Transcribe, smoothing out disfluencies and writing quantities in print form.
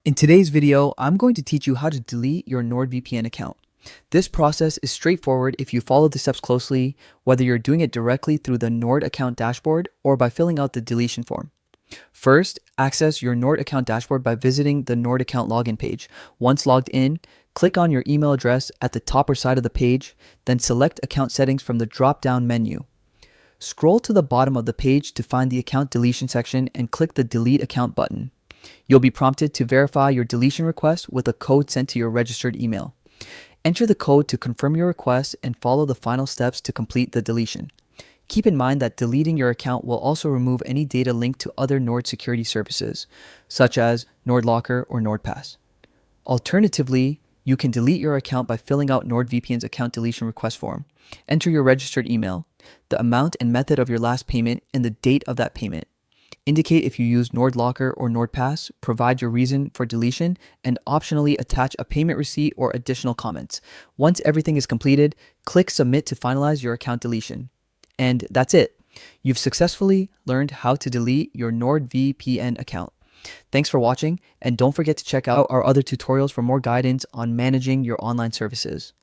In today's video, I'm going to teach you how to delete your Nordvpn account. This process is straightforward if you follow the steps closely, whether you're doing it directly through the Nord account dashboard or by filling out the deletion form. First, access your Nord account dashboard by visiting the Nord account login page. Once logged in, click on your email address at the top or side of the page, then select account settings from the drop-down menu. Scroll to the bottom of the page to find the account deletion section and click the delete account button. You'll be prompted to verify your deletion request with a code sent to your registered email. Enter the code to confirm your request and follow the final steps to complete the deletion. Keep in mind that deleting your account will also remove any data linked to other Nord security services, such as NordLocker or NordPass. Alternatively, you can delete your account by filling out Nordvpn's account deletion request form. Enter your registered email, the amount and method of your last payment, and the date of that payment. Indicate if you use NordLocker or NordPass, provide your reason for deletion, and optionally attach a payment receipt or additional comments. Once everything is completed, click Submit to finalize your account deletion. And that's it. You've successfully learned how to delete your Nordvpn account. Thanks for watching, and don't forget to check out our other tutorials for more guidance on managing your online services.